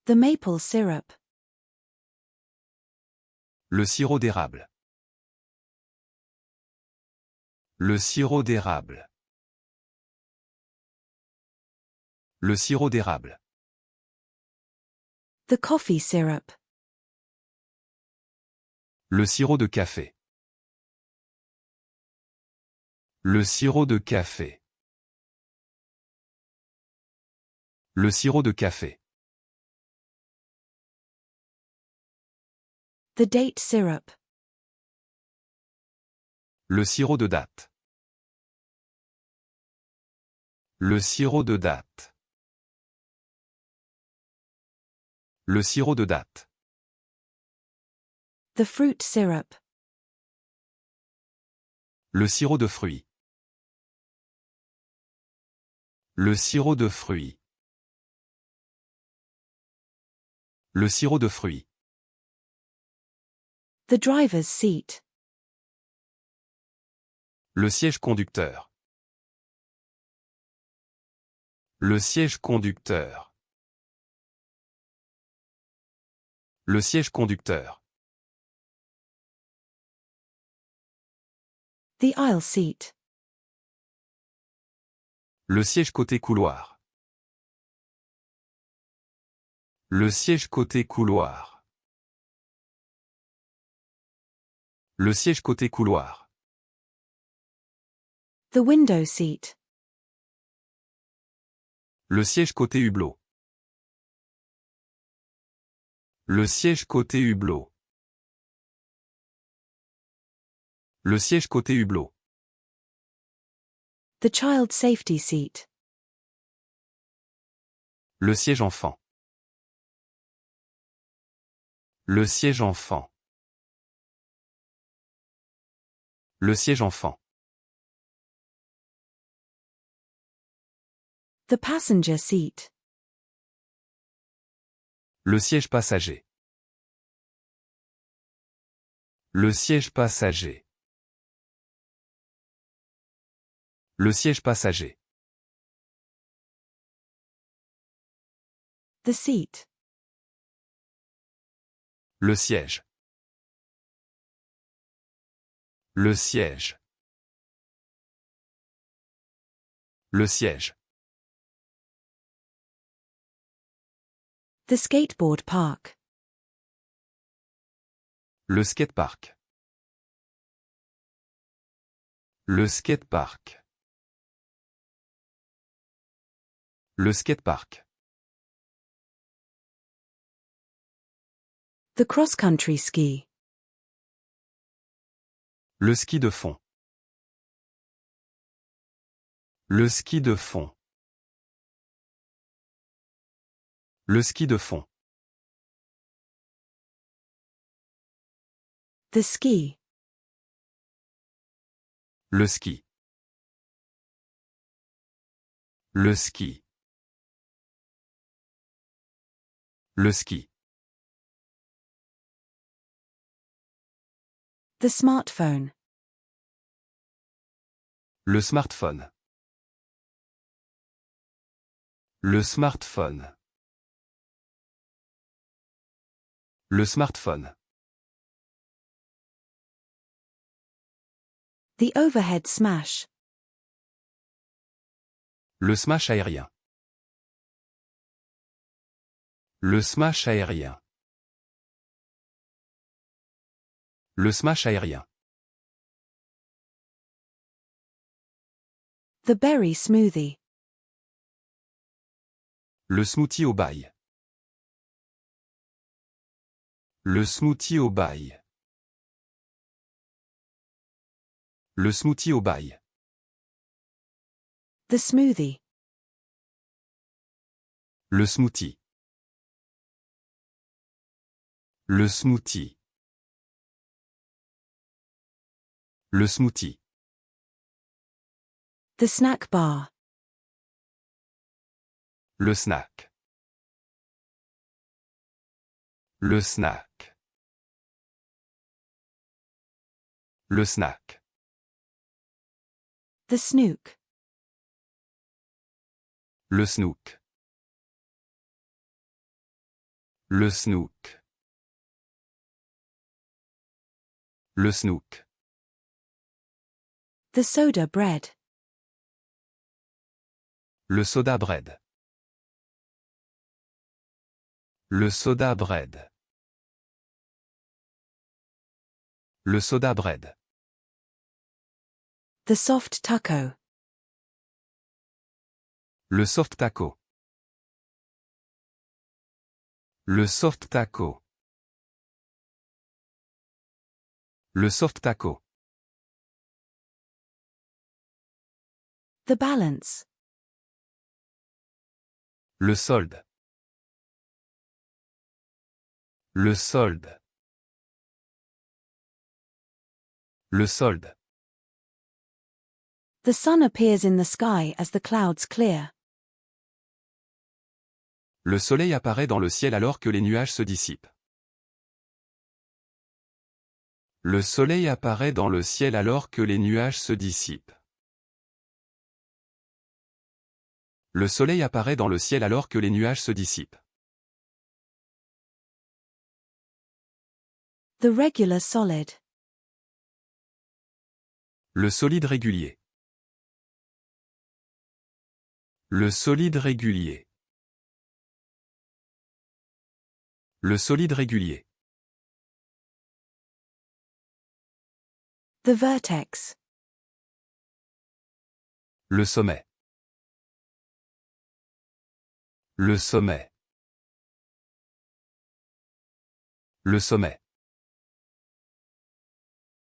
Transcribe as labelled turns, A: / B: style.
A: The maple syrup.
B: Le sirop d'érable. Le sirop d'érable. Le sirop d'érable.
A: The coffee syrup.
B: Le sirop de café. Le sirop de café. Le sirop de café.
A: The date syrup.
B: Le sirop de date. Le sirop de date. Le sirop de date.
A: The fruit syrup.
B: Le sirop de fruits. Le sirop de fruits. Le sirop de fruits.
A: The driver's seat.
B: Le siège conducteur. Le siège conducteur. Le siège conducteur.
A: The aisle seat.
B: Le siège côté couloir. Le siège côté couloir. Le siège côté couloir.
A: The window seat.
B: Le siège côté hublot. Le siège côté hublot. Le siège côté hublot.
A: The child safety seat.
B: Le siège enfant. Le siège enfant. Le siège enfant.
A: The passenger seat.
B: Le siège passager. Le siège passager. Le siège passager.
A: The seat.
B: Le siège. Le siège. Le siège.
A: The skateboard park.
B: Le skatepark. Le skatepark. Le skatepark.
A: The cross-country ski.
B: Le ski de fond. Le ski de fond. Le ski de fond.
A: The ski.
B: Le ski. Le ski. Le ski.
A: The smartphone.
B: Le smartphone. Le smartphone. Le smartphone.
A: The overhead smash.
B: Le smash aérien. Le smash aérien. Le smash aérien.
A: The berry smoothie.
B: Le smoothie au bail. Le smoothie au bail. Le smoothie au bail.
A: The smoothie.
B: Le smoothie. Le smoothie. Le smoothie.
A: The snack bar.
B: Le snack. Le snack. Le snack.
A: The snook.
B: Le snook. Le snook. Le snook.
A: The soda bread.
B: Le soda bread. Le soda bread. Le soda bread.
A: The soft taco.
B: Le soft taco. Le soft taco. Le soft taco.
A: The balance.
B: Le solde. Le solde. Le solde.
A: The sun appears in the sky as the clouds clear.
B: Le soleil apparaît dans le ciel alors que les nuages se dissipent. Le soleil apparaît dans le ciel alors que les nuages se dissipent. Le soleil apparaît dans le ciel alors que les nuages se dissipent.
A: The regular solid.
B: Le solide régulier. Le solide régulier. Le solide régulier.
A: The vertex.
B: Le sommet. Le sommet. Le sommet.